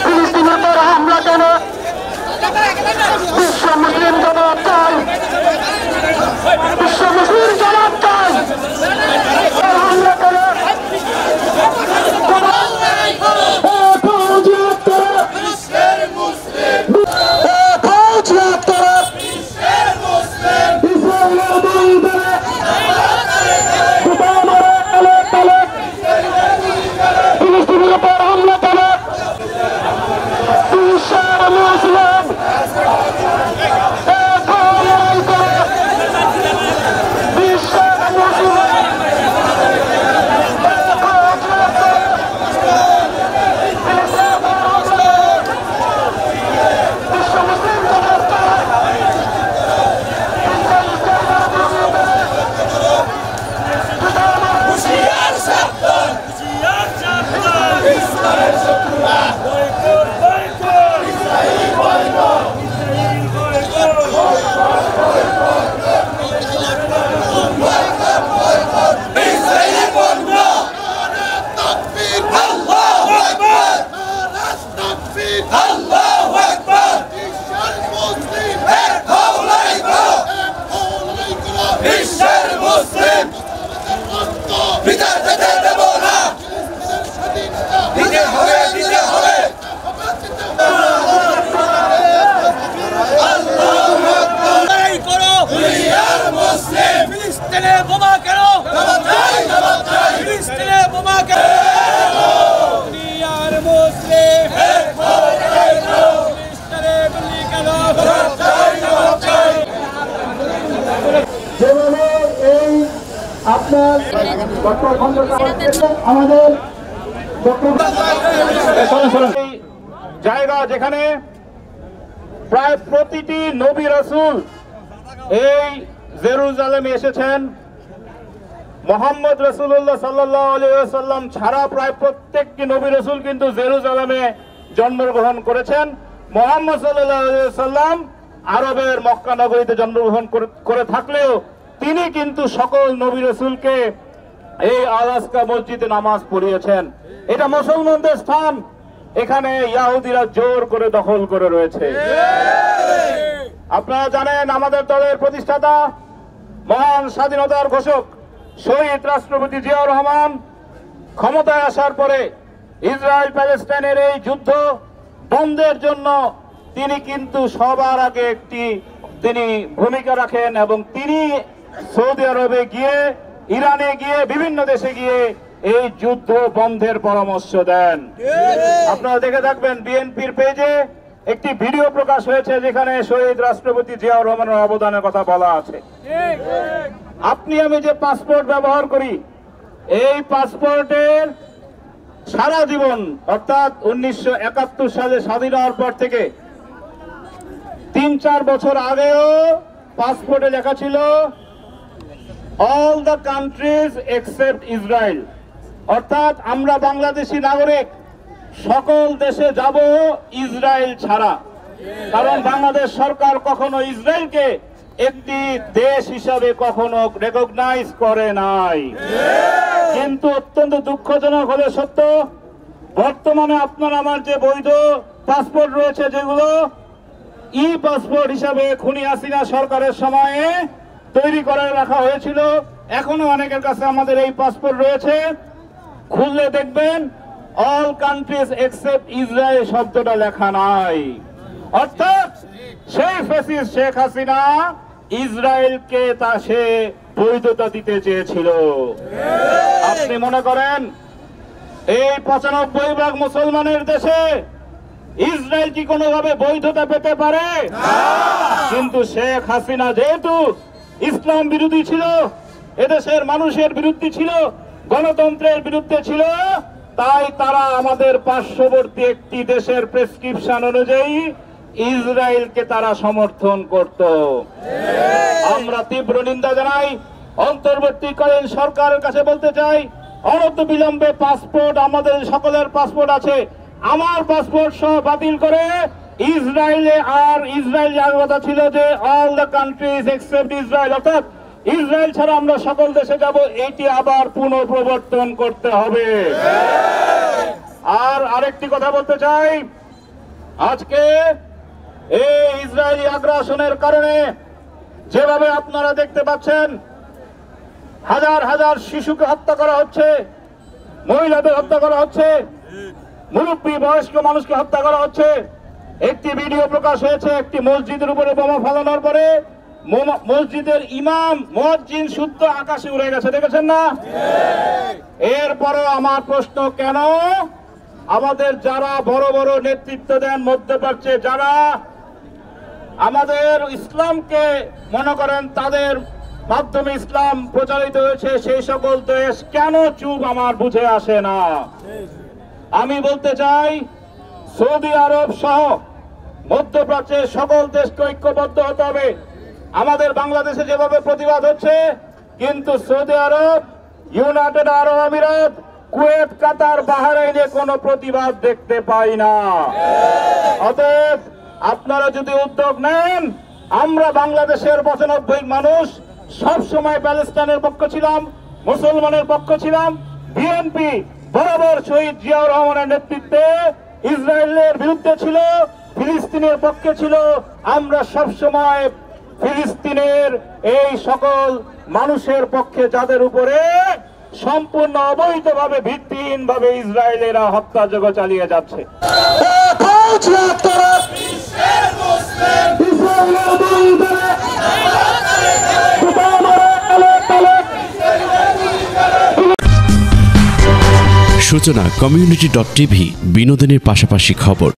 ফিলিস্তিনিদের হামলা কেন? বিশ্ব মুসলিম জবাব চাই, বিশ্ব মুসলিম জবাব চাই। হামলা কেন? আমাদের জায়গা যেখানে প্রায় প্রতিটি নবী রাসূল এই জেরুজালেমে এসেছেন, মুহাম্মদ রাসূলুল্লাহ সাল্লাল্লাহু আলাইহি ওয়াসাল্লাম ছাড়া প্রায় প্রত্যেকটি নবী রাসূল কিন্তু জেরুজালেমে জন্মগ্রহণ করেছেন। মুহাম্মদ সাল্লাল্লাহু আলাইহি ওয়াসাল্লাম আরবের মক্কা নগরীতে জন্মগ্রহণ করে থাকলেও তিনি কিন্তু সকল নবী রাসূলকে এই আল-আকসা মসজিদে নামাজ পড়িয়েছেন। এটা মুসলমানদের স্থান, এখানে ইহুদিরা জোর করে দখল করে রয়েছে। আপনারা জানেন আমাদের দলের প্রতিষ্ঠাতা মহান স্বাধীনতার ঘোষক শহীদ রাষ্ট্রপতি জিয়াউর রহমান ক্ষমতায় আসার পরে ইসরায়েল প্যালেস্টাইনের এই যুদ্ধ বন্ধের জন্য তিনি কিন্তু সবার আগে তিনি ভূমিকা রাখেন এবং তিনি সৌদি আরবে গিয়ে, ইরানে গিয়ে, বিভিন্ন দেশে গিয়ে এই যুদ্ধ বন্ধের পরামর্শ দেন। আপনারা দেখে থাকবেন বিএনপির পেজে একটি ভিডিও প্রকাশ হয়েছে যেখানে শহীদ রাষ্ট্রপতি জিয়াউর রহমানের অবদানের কথা বলা আছে। আপনি আমি যে পাসপোর্ট ব্যবহার করি, এই পাসপোর্টের সারা জীবন অর্থাৎ 1971 সালে স্বাধীন হওয়ার পর থেকে 3-4 বছর আগেও পাসপোর্টে লেখা ছিল all the countries except Israel, অর্থাৎ আমরা বাংলাদেশি নাগরিক সকল দেশে যাব ইসরায়েল ছাড়া। কারণ বাংলাদেশ সরকার কখনো ইসরায়েলকে একটি দেশ হিসাবে কখনো রেকগনাইজ করে নাই। কিন্তু অত্যন্ত দুঃখজনক হলে সত্য, বর্তমানে আপনার আমার যে বৈধ পাসপোর্ট রয়েছে, যেগুলো ই পাসপোর্ট হিসাবে খুনি হাসিনা সরকারের সময়ে তৈরি করে রাখা হয়েছিল, এখনো অনেকের কাছে আমাদের এই পাসপোর্ট রয়েছে। খুললে দেখবেন অল কান্ট্রিজ এক্সেপ্ট ইসরায়েল শব্দটা লেখা নাই। অর্থাৎ সেই ফ্যাসিস্ট শেখ হাসিনা ইসরায়েলকে সে বৈধতা দিতে চেয়েছিল। আপনি মনে করেন এই 95% মুসলমানের দেশে ইসরায়েল কি কোনোভাবে বৈধতা পেতে পারে? কিন্তু শেখ হাসিনা যেহেতু ইসলাম বিরোধী ছিল, এদেশের মানুষের বিরুদ্ধে ছিল, গণতন্ত্রের বিরুদ্ধে ছিল, তাই তারা আমাদের পার্শ্ববর্তী একটি দেশের প্রেসক্রিপশন অনুযায়ী ইসরায়েলকে তারা সমর্থন করত। আমরা তীব্র নিন্দা জানাই। অন্তর্বর্তীকালীন সরকারের কাছে বলতে চাই, অনতিবিলম্বে পাসপোর্ট, আমাদের সকলের পাসপোর্ট আছে, আমার পাসপোর্ট সহ বাতিল করে ইসরায়েলে, আর ইসরায়েল যার কথা ছিল যে all the countries except Israel, অর্থাৎ ইসরায়েল ছাড়া আমরা সকল দেশে যাব, এটি আবার পুনঃপ্রবর্তন করতে হবে। আর আরেকটি কথা বলতে চাই, আজকে এই ইসরায়েলি আগ্রাসনের কারণে যেভাবে আপনারা দেখতে পাচ্ছেন হাজার হাজার শিশুকে হত্যা করা হচ্ছে, মহিলাদের হত্যা করা হচ্ছে, মুরব্বী বয়স্ক মানুষকে হত্যা করা হচ্ছে। একটি ভিডিও প্রকাশ হয়েছে একটি মসজিদের উপরে বোমা ফালানোর পরে মসজিদের ইমাম মুয়াজ্জিন শুদ্ধ আকাশে উড়ে গেছে, দেখেছেন না? এরপরও আমার প্রশ্ন, কেন আমাদের যারা বড় বড় নেতৃত্ব দেন মধ্যপ্রাচ্যে, যারা আমাদের ইসলামকে মনে করেন তাদের মাধ্যমে ইসলাম প্রচারিত হয়েছে, সেই সকল দেশ কেন চুপ আমার বুঝে আসে না। আমি বলতে চাই সৌদি আরব সহ মধ্যপ্রাচ্যের সকল দেশকে ঐক্যবদ্ধ হতে হবে। আমাদের বাংলাদেশে যেভাবে প্রতিবাদ হচ্ছে, কিন্তু সৌদি আরব, ইউনাইটেড আরব আমিরাত, কুয়েত, কাতার, বাহরাইনে কোনো প্রতিবাদ দেখতে পাই না। অতএব আপনারা যদি উদ্যোগ নেন, আমরা বাংলাদেশের 95 মানুষ সব সময় প্যালেস্টাইনের পক্ষ ছিলাম, মুসলমানের পক্ষ ছিলাম। বিএনপি বরাবর শহীদ জিয়াউর রহমানের নেতৃত্বে ইসরায়েলের বিরুদ্ধে ছিল, ফিলিস্তিনের পক্ষে ছিল। আমরা সব সময় ফিলিস্তিনের এই সকল মানুষের পক্ষে, যাদের উপরে সম্পূর্ণ অবৈধভাবে ভিত্তিহীনভাবে ইসরায়েলেরা হত্যাযজ্ঞ চালিয়ে যাচ্ছে। সূচনা community.tv বিনোদনের পাশাপাশি খবর।